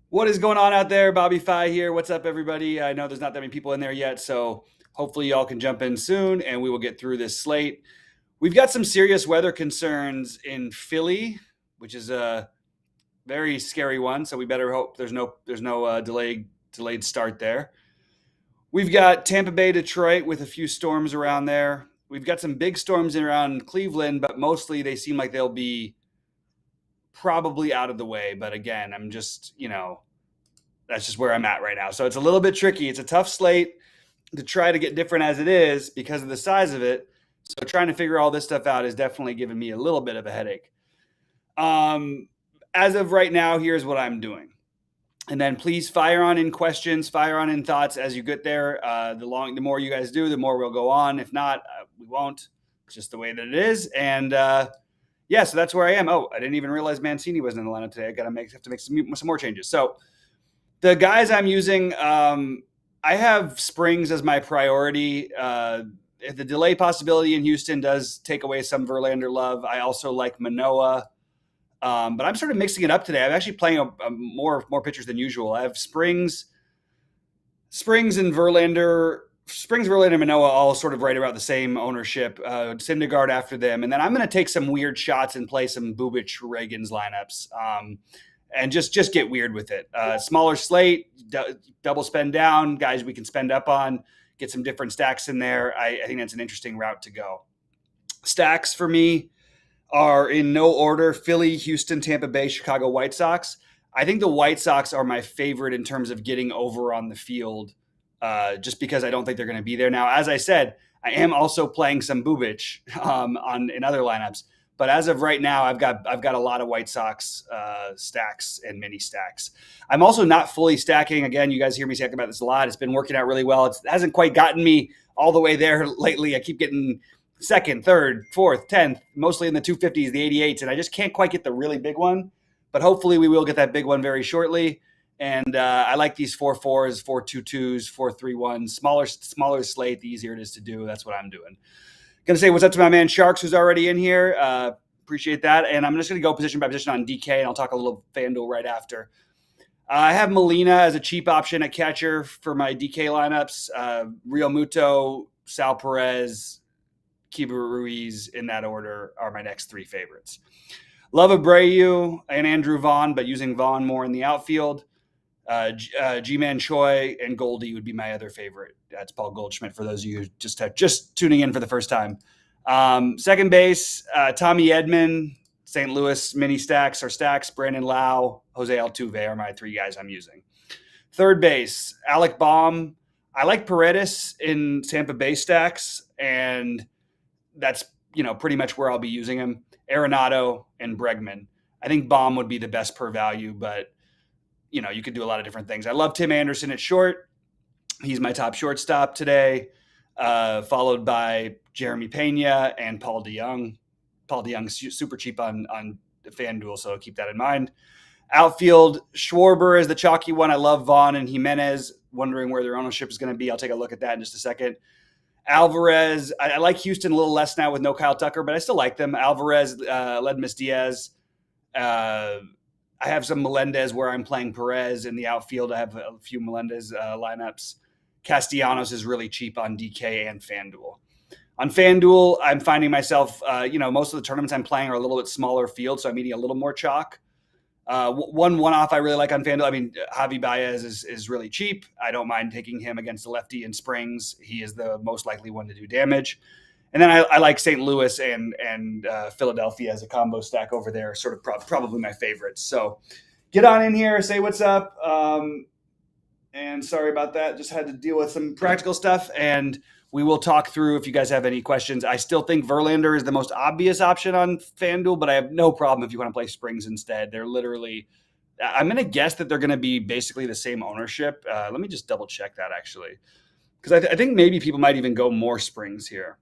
What is going on out there? Bobby Fi here. What's up, everybody? I know there's not that many people in there yet, so hopefully y'all can jump in soon and we will get through this slate. We've got some serious weather concerns in Philly, which is a very scary one. So we better hope there's no delayed start there. We've got Tampa Bay, Detroit with a few storms around there. We've got some big storms in around Cleveland, but mostly they seem like they'll be probably out of the way. But again, I'm just that's just where I'm at right now. So it's a little bit tricky. It's a tough slate to try to get different as it is because of the size of it. So trying to figure all this stuff out is definitely giving me a little bit of a headache. As of right now, here's what I'm doing. And then please fire on in questions, fire on in thoughts as you get there. The more you guys do, the more we'll go on. If not, we won't. It's just the way that it is. And yeah, so that's where I am. Oh, I didn't even realize Mancini wasn't in the lineup today. I have to make some more changes. So the guys I'm using, I have Springs as my priority. If the delay possibility in Houston does take away some Verlander love, I also like Manoah. But I'm sort of mixing it up today. I'm actually playing more pitchers than usual. I have Springs and Verlander. Springs, Verlander, Manoah all sort of right about the same ownership. Syndergaard after them, and then I'm going to take some weird shots and play some Bubich Reagan's lineups. And just get weird with it. Smaller slate, double spend down, guys we can spend up on, get some different stacks in there. I think that's an interesting route to go. Stacks for me are in no order: Philly, Houston, Tampa Bay, Chicago White Sox. I think the White Sox are my favorite in terms of getting over on the field, just because I don't think they're going to be there. Now, as I said, I am also playing some Bubich in other lineups. But as of right now, I've got a lot of White Sox stacks and mini stacks. I'm also not fully stacking. Again, you guys hear me talk about this a lot. It's been working out really well. It hasn't quite gotten me all the way there lately. I keep getting second, third, fourth, 10th, mostly in the 250s, the 88s, and I just can't quite get the really big one. But hopefully we will get that big one very shortly. And I like these 4-4s, 4-2-2s, 4-3-1s, smaller slate, the easier it is to do. That's what I'm doing. Gonna say what's up to my man Sharks, who's already in here. Appreciate that. And I'm just gonna go position by position on DK, and I'll talk a little FanDuel right after. I have Molina as a cheap option at catcher for my DK lineups. Real Muto, Sal Perez, Keibert Ruiz in that order are my next three favorites. Love Abreu and Andrew Vaughn, but using Vaughn more in the outfield. G-Man Choi and Goldie would be my other favorite. That's Paul Goldschmidt for those of you who just tuning in for the first time. Second base, Tommy Edman, St. Louis mini stacks or stacks, Brandon Lau, Jose Altuve are my three guys I'm using. Third base, Alec Baum. I like Paredes in Tampa Bay stacks, and that's pretty much where I'll be using him. Arenado and Bregman. I think Baum would be the best per value, but you could do a lot of different things. I love Tim Anderson at short. He's my top shortstop today, followed by Jeremy Pena and Paul DeYoung. Paul DeYoung's super cheap on FanDuel, so keep that in mind. Outfield, Schwarber is the chalky one. I love Vaughn and Jimenez. Wondering where their ownership is going to be. I'll take a look at that in just a second. Alvarez, I like Houston a little less now with no Kyle Tucker, but I still like them. Alvarez, Ledmus Diaz. I have some Melendez where I'm playing Perez in the outfield. I have a few Melendez lineups. Castellanos is really cheap on DK and FanDuel. On FanDuel, I'm finding myself, most of the tournaments I'm playing are a little bit smaller field, so I'm eating a little more chalk. One-off I really like on FanDuel. I mean, Javi Baez is really cheap. I don't mind taking him against the lefty in Springs. He is the most likely one to do damage. And then I like St. Louis and Philadelphia as a combo stack over there, sort of probably my favorites. So get on in here, say what's up. And sorry about that. Just had to deal with some practical stuff. And we will talk through if you guys have any questions. I still think Verlander is the most obvious option on FanDuel, but I have no problem if you want to play Springs instead. They're literally – I'm going to guess that they're going to be basically the same ownership. Let me just double check that actually, because I think maybe people might even go more Springs here.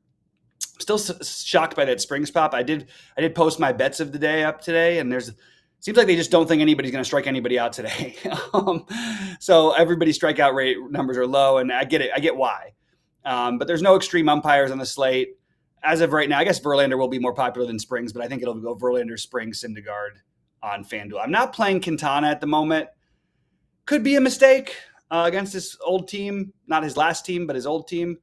Still shocked by that Springs pop. I did post my bets of the day up today, and seems like they just don't think anybody's going to strike anybody out today. So everybody's strikeout rate numbers are low, and I get it. I get why. But there's no extreme umpires on the slate. As of right now, I guess Verlander will be more popular than Springs, but I think it'll go Verlander, Springs, Syndergaard on FanDuel. I'm not playing Quintana at the moment. Could be a mistake against this old team, not his last team, but his old team.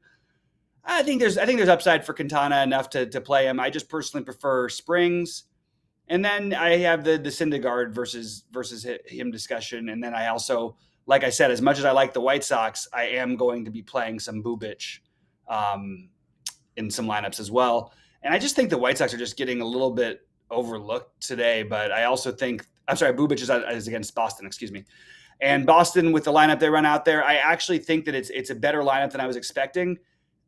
I think there's upside for Quintana enough to play him. I just personally prefer Springs. And then I have the Syndergaard versus him discussion. And then I also, like I said, as much as I like the White Sox, I am going to be playing some Bubic in some lineups as well. And I just think the White Sox are just getting a little bit overlooked today. But I also think, I'm sorry, Bubic is against Boston, excuse me. And Boston, with the lineup they run out there, I actually think that it's a better lineup than I was expecting.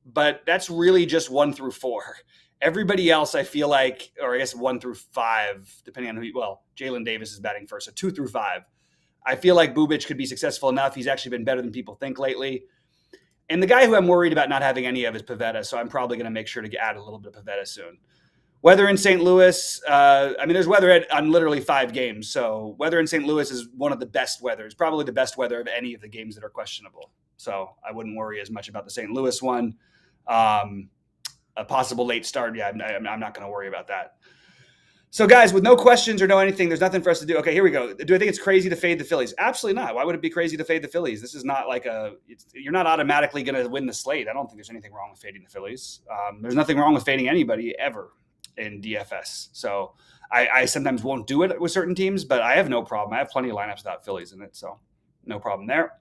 But that's really just 1 through 4. Everybody else, I feel like, or I guess 1 through 5, depending on Jalen Davis is batting first, so 2 through 5. I feel like Bubic could be successful enough. He's actually been better than people think lately. And the guy who I'm worried about not having any of is Pivetta, so I'm probably going to make sure to add a little bit of Pivetta soon. Weather in St. Louis, there's weather on literally 5 games. So weather in St. Louis is one of the best weather. It's probably the best weather of any of the games that are questionable. So I wouldn't worry as much about the St. Louis one. A possible late start, I'm not going to worry about that. So, guys, with no questions or no anything, there's nothing for us to do. Okay, here we go. Do I think it's crazy to fade the Phillies? Absolutely not. Why would it be crazy to fade the Phillies? This is not like you're not automatically going to win the slate. I don't think there's anything wrong with fading the Phillies. There's nothing wrong with fading anybody ever in DFS. So I sometimes won't do it with certain teams, but I have no problem. I have plenty of lineups without Phillies in it, so no problem there.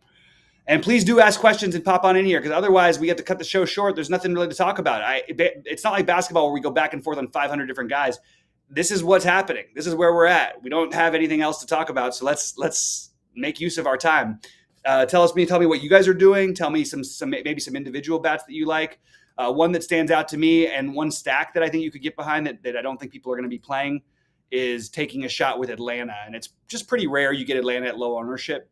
And please do ask questions and pop on in here, because otherwise we have to cut the show short. There's nothing really to talk about. It's not like basketball where we go back and forth on 500 different guys. This is what's happening. This is where we're at. We don't have anything else to talk about, so let's make use of our time. Tell me what you guys are doing. Tell me maybe some individual bats that you like. One that stands out to me, and one stack that I think you could get behind that I don't think people are going to be playing, is taking a shot with Atlanta. And it's just pretty rare you get Atlanta at low ownership.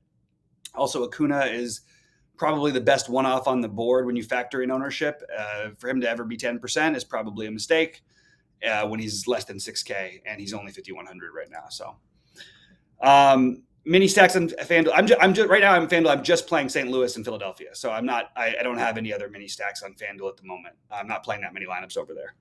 Also, Acuna is probably the best one-off on the board when you factor in ownership. For him to ever be 10% is probably a mistake when he's less than 6K, and he's only 5,100 right now. So, mini stacks on FanDuel. I'm just right now. I'm FanDuel. I'm just playing St. Louis and Philadelphia, so I'm not. I don't have any other mini stacks on FanDuel at the moment. I'm not playing that many lineups over there.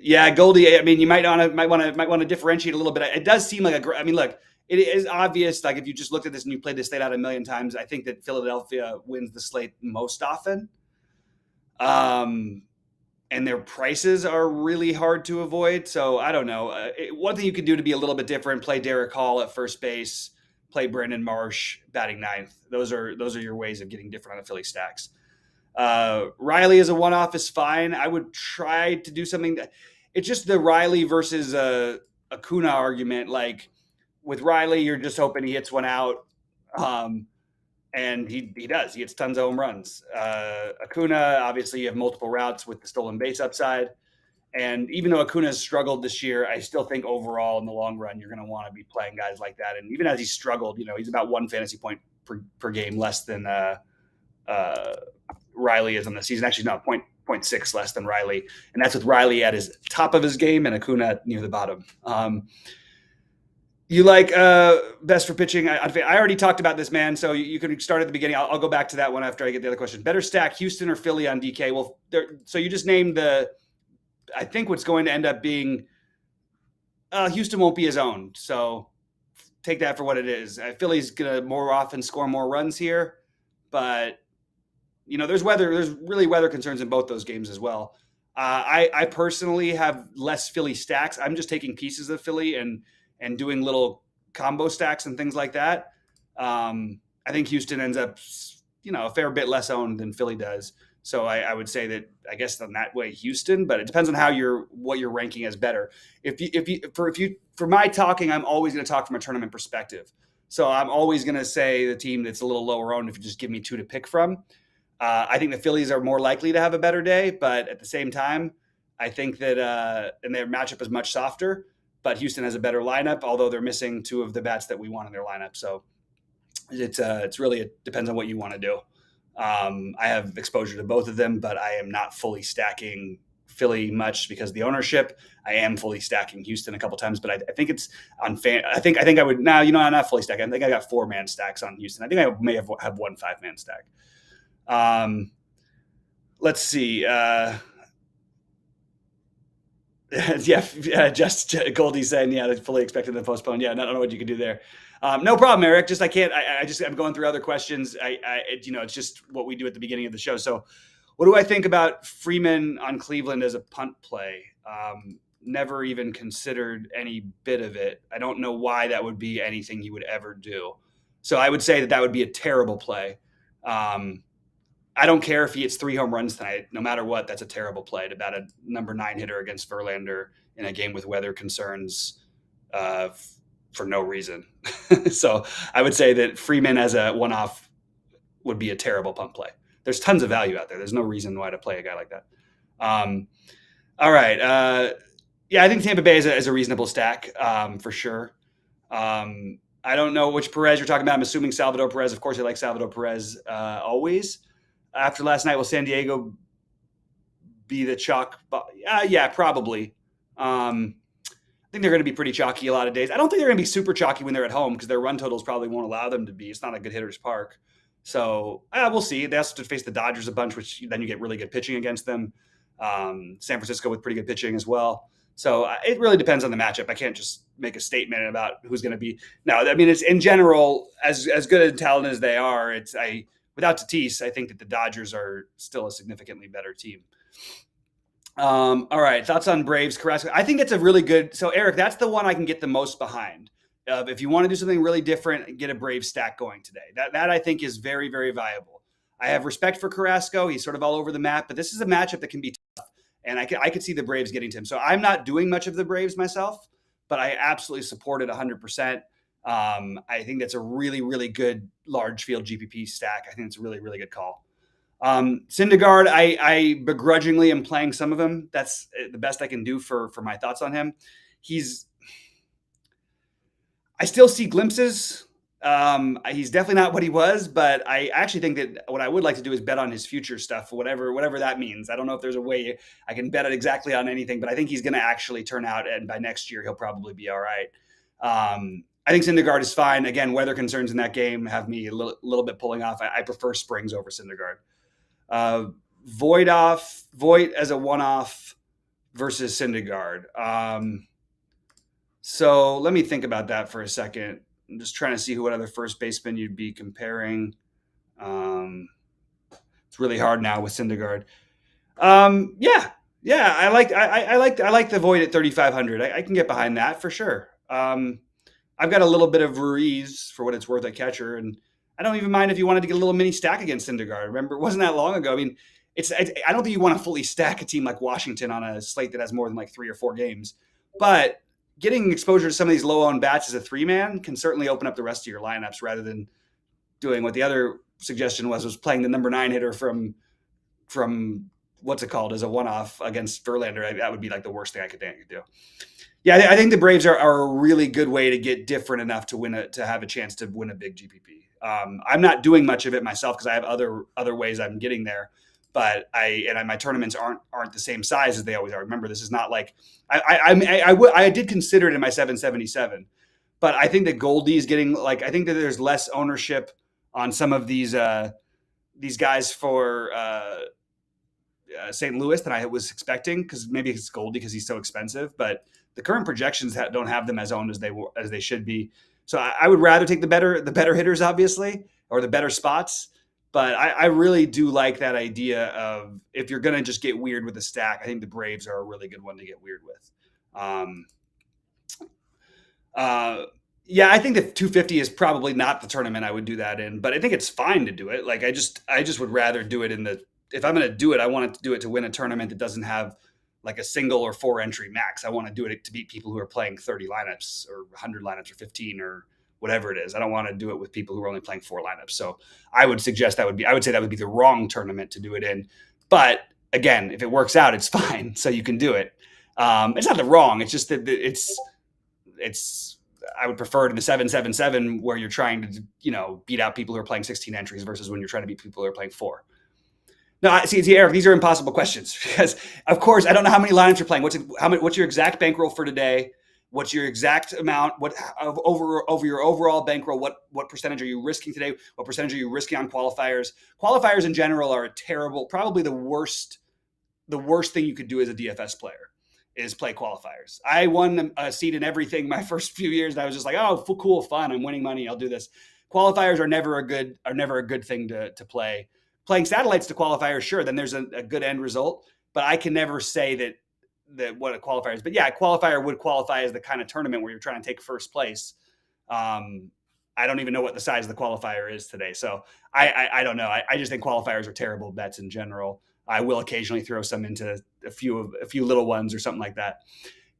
Yeah, Goldie. I mean, you might want to differentiate a little bit. It does seem like look. It is obvious, like if you just looked at this and you played this slate out a million times, I think that Philadelphia wins the slate most often. And their prices are really hard to avoid. So I don't know. One thing you could do to be a little bit different, play Derek Hall at first base, play Brandon Marsh batting ninth. Those are your ways of getting different on the Philly stacks. Riley as a one-off is fine. I would try to do something it's just the Riley versus Acuna argument. Like, with Riley, you're just hoping he hits one out, and he does. He hits tons of home runs. Acuna, obviously, you have multiple routes with the stolen base upside. And even though Acuna has struggled this year, I still think overall in the long run, you're going to want to be playing guys like that. And even as he's struggled, he's about 1 fantasy point per game less than Riley is on the season. Actually, no, 0.6 less than Riley. And that's with Riley at his top of his game and Acuna near the bottom. You like best for pitching? I already talked about this, man. So you could start at the beginning. I'll go back to that one after I get the other question. Better stack Houston or Philly on DK? Well, so you just named I think what's going to end up being Houston won't be his own. So take that for what it is. Philly's going to more often score more runs here, but there's really weather concerns in both those games as well. I personally have less Philly stacks. I'm just taking pieces of Philly and doing little combo stacks and things like that. I think Houston ends up, a fair bit less owned than Philly does. So I would say that, I guess in that way, Houston, but it depends on what you're ranking as better. For my talking, I'm always going to talk from a tournament perspective. So I'm always going to say the team that's a little lower owned if you just give me 2 to pick from. I think the Phillies are more likely to have a better day, but at the same time, I think that and their matchup is much softer. But Houston has a better lineup, although they're missing 2 of the bats that we want in their lineup. So it's really, it depends on what you want to do. I have exposure to both of them, but I am not fully stacking Philly much because of the ownership. I am fully stacking Houston a couple times, but I think it's on I think I would now. I'm not fully stacking. I think I got 4-man stacks on Houston. I think I may have 1 5-man stack. Let's see. Just Goldie saying, fully expected to postpone. Yeah, I don't know what you could do there. No problem, Eric. Just I can't. I'm going through other questions. It's just what we do at the beginning of the show. So, what do I think about Freeman on Cleveland as a punt play? Never even considered any bit of it. I don't know why that would be anything he would ever do. So I would say that would be a terrible play. I don't care if he hits 3 home runs tonight. No matter what, that's a terrible play to bat a number 9 hitter against Verlander in a game with weather concerns for no reason. So I would say that Freeman as a one-off would be a terrible punt play. There's tons of value out there. There's no reason why to play a guy like that. All right. Yeah, I think Tampa Bay is a reasonable stack for sure. I don't know which Perez you're talking about. I'm assuming Salvador Perez. Of course, I like Salvador Perez always. After last night, will San Diego be the chalk? Yeah, probably. I think they're going to be pretty chalky a lot of days. I don't think they're going to be super chalky when they're at home because their run totals probably won't allow them to be. It's not a good hitter's park. So we'll see. They also have to face the Dodgers a bunch, which then you get really good pitching against them. San Francisco with pretty good pitching as well. So it really depends on the matchup. I can't just make a statement about who's going to be. No, I mean, it's in general, as good and talented as they are, without Tatis, I think that the Dodgers are still a significantly better team. All right. Thoughts on Braves, Carrasco? I think it's a really good. So Eric, that's the one I can get the most behind. If you want to do something really different, get a Braves stack going today. That I think is very, very viable. I have respect for Carrasco. He's sort of all over the map, but this is a matchup that can be tough. And I could see the Braves getting to him. So I'm not doing much of the Braves myself, but I absolutely support it 100%. I think that's a really, really good large field GPP stack. I think it's a really, really good call. Syndergaard, I begrudgingly am playing some of him. That's the best I can do for my thoughts on him. I still see glimpses. He's definitely not what he was, but I actually think that what I would like to do is bet on his future stuff, whatever that means. I don't know if there's a way I can bet it exactly on anything, but I think he's going to actually turn out, and by next year he'll probably be all right. I think Syndergaard is fine. Again, weather concerns in that game have me a little bit pulling off. I prefer Springs over Syndergaard. Voit as a one-off versus Syndergaard. So let me think about that for a second. I'm just trying to see what other first baseman you'd be comparing. It's really hard now with Syndergaard. Yeah. I like the Void at 3,500. I can get behind that for sure. I've got a little bit of Ruiz for what it's worth at catcher, and I don't even mind if you wanted to get a little mini stack against Syndergaard. Remember, it wasn't that long ago. I mean, I don't think you want to fully stack a team like Washington on a slate that has more than like 3 or 4 games, but getting exposure to some of these low-owned bats as a 3-man can certainly open up the rest of your lineups rather than doing what the other suggestion was playing the number 9 hitter from what's it called as a one-off against Verlander. That would be like the worst thing I could do. Yeah, I think the Braves are a really good way to get different enough to have a chance to win a big GPP. I'm not doing much of it myself because I have other ways I'm getting there. But my tournaments aren't the same size as they always are. Remember, this is not like I did consider it in my 777, but I think that Goldie is getting I think that there's less ownership on some of these guys for St. Louis than I was expecting because maybe it's Goldie because he's so expensive, but the current projections don't have them as owned as they should be. So I would rather take the better hitters, obviously, or the better spots. But I really do like that idea of if you're going to just get weird with the stack, I think the Braves are a really good one to get weird with. Yeah, I think that 250 is probably not the tournament I would do that in, but I think it's fine to do it. Like I just would rather do it if I'm going to do it, I want to do it to win a tournament that doesn't have like a single or 4 entry max. I want to do it to beat people who are playing 30 lineups or 100 lineups or 15 or whatever it is. I don't want to do it with people who are only playing 4 lineups. So I would suggest I would say that would be the wrong tournament to do it in. But again, if it works out, it's fine. So you can do it. It's not the wrong. It's just that I would prefer to the 777 where you're trying to, beat out people who are playing 16 entries versus when you're trying to beat people who are playing 4. No, see, Eric, these are impossible questions because, of course, I don't know how many lineups you're playing. What's your exact bankroll for today? What's your exact amount? What over your overall bankroll? What percentage are you risking today? What percentage are you risking on qualifiers? Qualifiers in general are probably the worst thing you could do as a DFS player. is play qualifiers. I won a seat in everything my first few years. And I was just like, oh, cool, fun. I'm winning money. I'll do this. Qualifiers are never a good thing to play. Playing satellites to qualifiers, sure, then there's a good end result. But I can never say that what a qualifier is. But yeah, a qualifier would qualify as the kind of tournament where you're trying to take first place. I don't even know what the size of the qualifier is today. So I don't know. I just think qualifiers are terrible bets in general. I will occasionally throw some into a few little ones or something like that.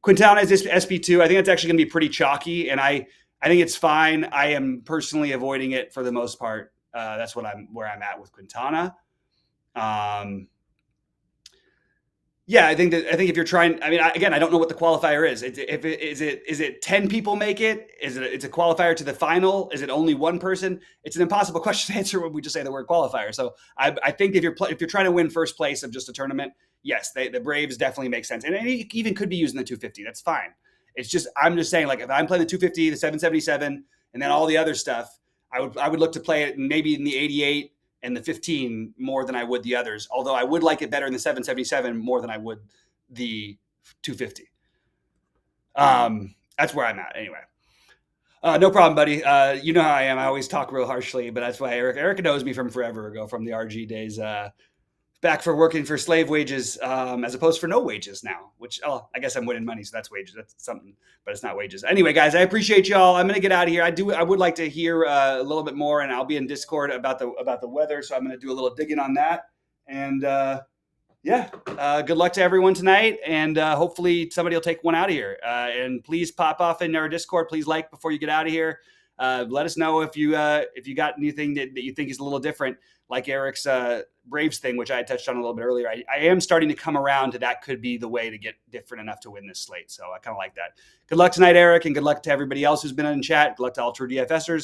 Quintana is SP2. I think it's actually going to be pretty chalky, and I think it's fine. I am personally avoiding it for the most part. That's where I'm at with Quintana. Yeah, I think if you're trying, I mean, again, I don't know what the qualifier is. Is it 10 people make it? It's a qualifier to the final? Is it only one person? It's an impossible question to answer when we just say the word qualifier. So I think if you're trying to win first place of just a tournament, yes, the Braves definitely make sense, and it even could be using the 250. That's fine. It's just I'm just saying, like, if I'm playing the 250, the 777, and then all the other stuff, I would look to play it maybe in the 88 and the 15 more than I would the others. Although I would like it better in the 777 more than I would the 250. That's where I'm at anyway. No problem, buddy. You know how I am. I always talk real harshly, but that's why Eric knows me from forever ago, from the RG days. Back for working for slave wages as opposed for no wages now, which, I guess I'm winning money, so that's wages. That's something, but it's not wages. Anyway, guys, I appreciate y'all. I'm going to get out of here. I would like to hear a little bit more, and I'll be in Discord about the weather, so I'm going to do a little digging on that. And good luck to everyone tonight, and hopefully somebody will take one out of here. And please pop off in our Discord. Please like before you get out of here. Let us know if you got anything that you think is a little different, like Eric's Braves thing, which I had touched on a little bit earlier. I am starting to come around to that could be the way to get different enough to win this slate. So I kind of like that. Good luck tonight, Eric, and good luck to everybody else who's been in chat. Good luck to all true DFSers.